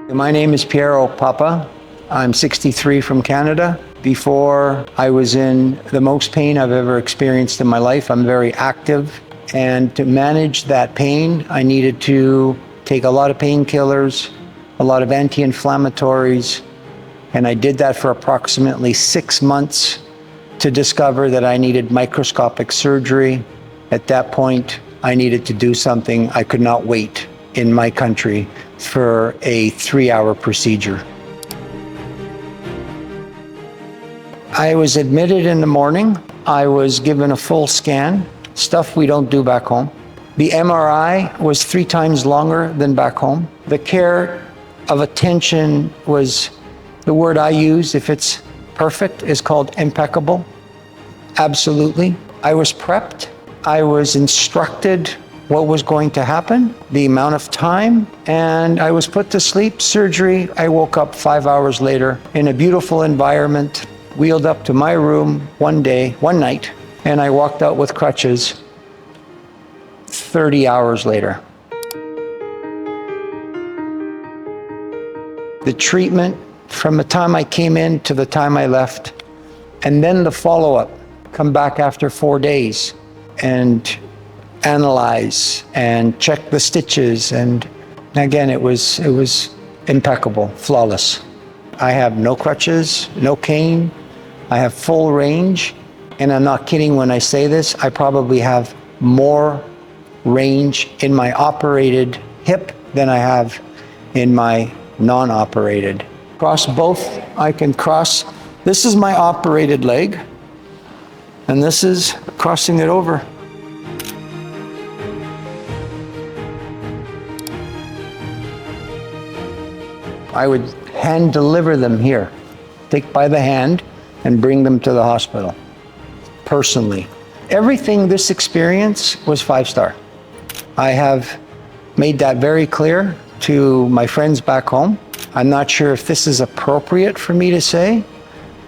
My name is Piero Papa. I'm 63 from Canada. Before I was in the most pain I've ever experienced in my life. I'm very active, and to manage that pain, I needed to take a lot of painkillers, a lot of anti-inflammatories, and I did that for approximately 6 months to discover that I needed microscopic surgery. At that point, I needed to do something. I could not wait in my country for a 3-hour procedure. I was admitted in the morning. I was given a full scan, stuff we don't do back home. The MRI was 3 times longer than back home. The care of attention was, the word I use, if it's perfect, is called impeccable. Absolutely. I was prepped. I was instructed what was going to happen, the amount of time, and I was put to sleep. Surgery, I woke up 5 hours later in a beautiful environment, wheeled up to my room one night, and I walked out with crutches 30 hours later. The treatment from the time I came in to the time I left, and then the follow-up, come back after 4 days and analyze and check the stitches, and again it was impeccable, flawless. I have no crutches, no cane. I have full range, and I'm not kidding when I say this. I probably have more range in my operated hip than I have in my non-operated. Cross both, I can cross. This is my operated leg, and this is crossing it over. I would hand deliver them here, take by the hand and bring them to the hospital, personally. Everything, this experience was 5-star. I have made that very clear to my friends back home. I'm not sure if this is appropriate for me to say,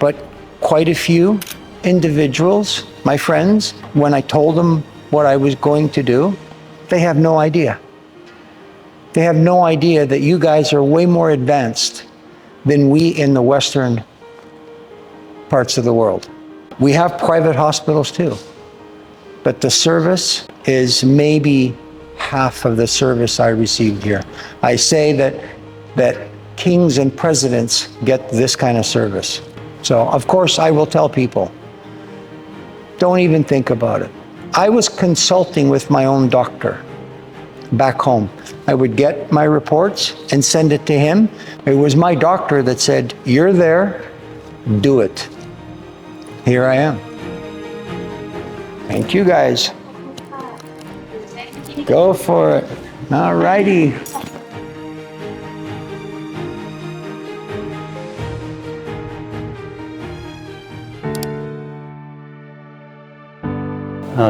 but quite a few individuals, my friends, when I told them what I was going to do, they have no idea. They have no idea that you guys are way more advanced than we in the Western parts of the world. We have private hospitals too, but the service is maybe half of the service I received here. I say that kings and presidents get this kind of service. So of course I will tell people, don't even think about it. I was consulting with my own doctor back home. I would get my reports and send it to him. It was my doctor that said, you're there, do it. Here I am. Thank you guys. Go for it. All righty.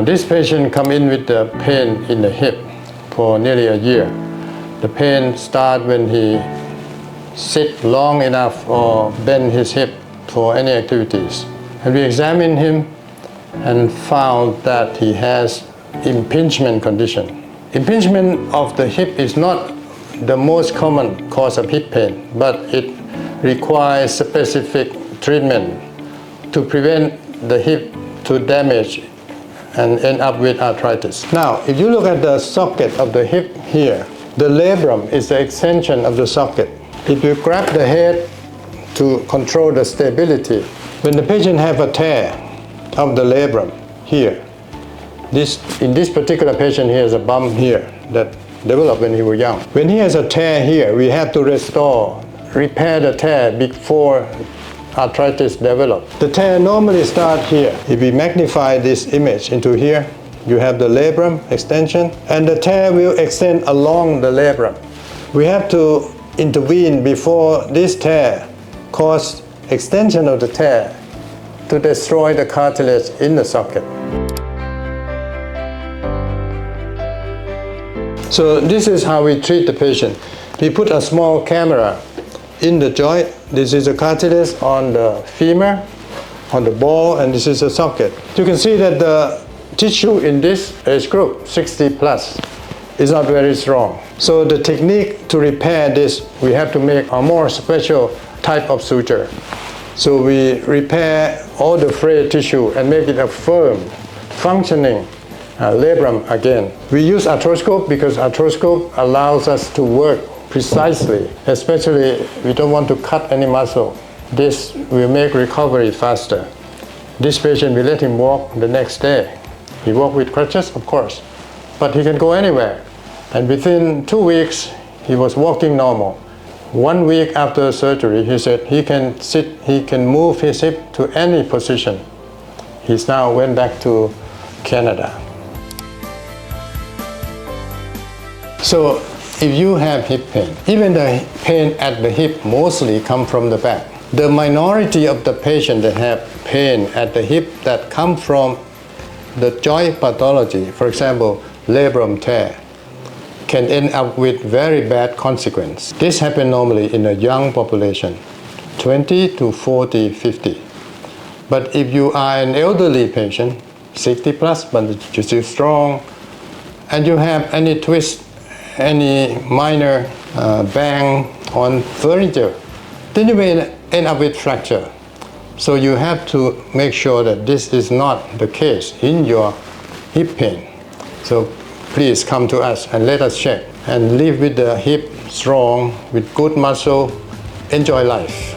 This patient come in with the pain in the hip for nearly a year. The pain starts when he sit long enough or bend his hip for any activities. And we examined him and found that he has impingement condition. Impingement of the hip is not the most common cause of hip pain, but it requires specific treatment to prevent the hip to damage and end up with arthritis. Now, if you look at the socket of the hip here, the labrum is the extension of the socket. If you grab the head to control the stability, when the patient have a tear of the labrum here, in this particular patient, he has a bump here that developed when he was young. When he has a tear here, we have to repair the tear before arthritis develop. The tear normally start here. If we magnify this image into here, you have the labrum extension, and the tear will extend along the labrum. We have to intervene before this tear cause extension of the tear to destroy the cartilage in the socket. So this is how we treat the patient. We put a small camera in the joint. This is a cartilage on the femur, on the ball, and this is a socket. You can see that the tissue in this age group, 60 plus, is not very strong. So the technique to repair this, we have to make a more special type of suture. So we repair all the frayed tissue and make it a firm, functioning labrum again. We use arthroscope because arthroscope allows us to work precisely, especially we don't want to cut any muscle. This will make recovery faster. This patient, we let him walk the next day. He walked with crutches, of course, but he can go anywhere. And within 2 weeks, he was walking normal. 1 week after surgery, he said he can sit, he can move his hip to any position. He's now went back to Canada. So if you have hip pain, even the pain at the hip mostly come from the back. The minority of the patients that have pain at the hip that come from the joint pathology, for example, labral tear, can end up with very bad consequence. This happens normally in a young population, 20 to 40, 50. But if you are an elderly patient, 60 plus, but you're still strong, and you have any twist, any minor bang on furniture, then you may end up with fracture. So you have to make sure that this is not the case in your hip pain. So please come to us and let us check and live with the hip strong, with good muscle, enjoy life.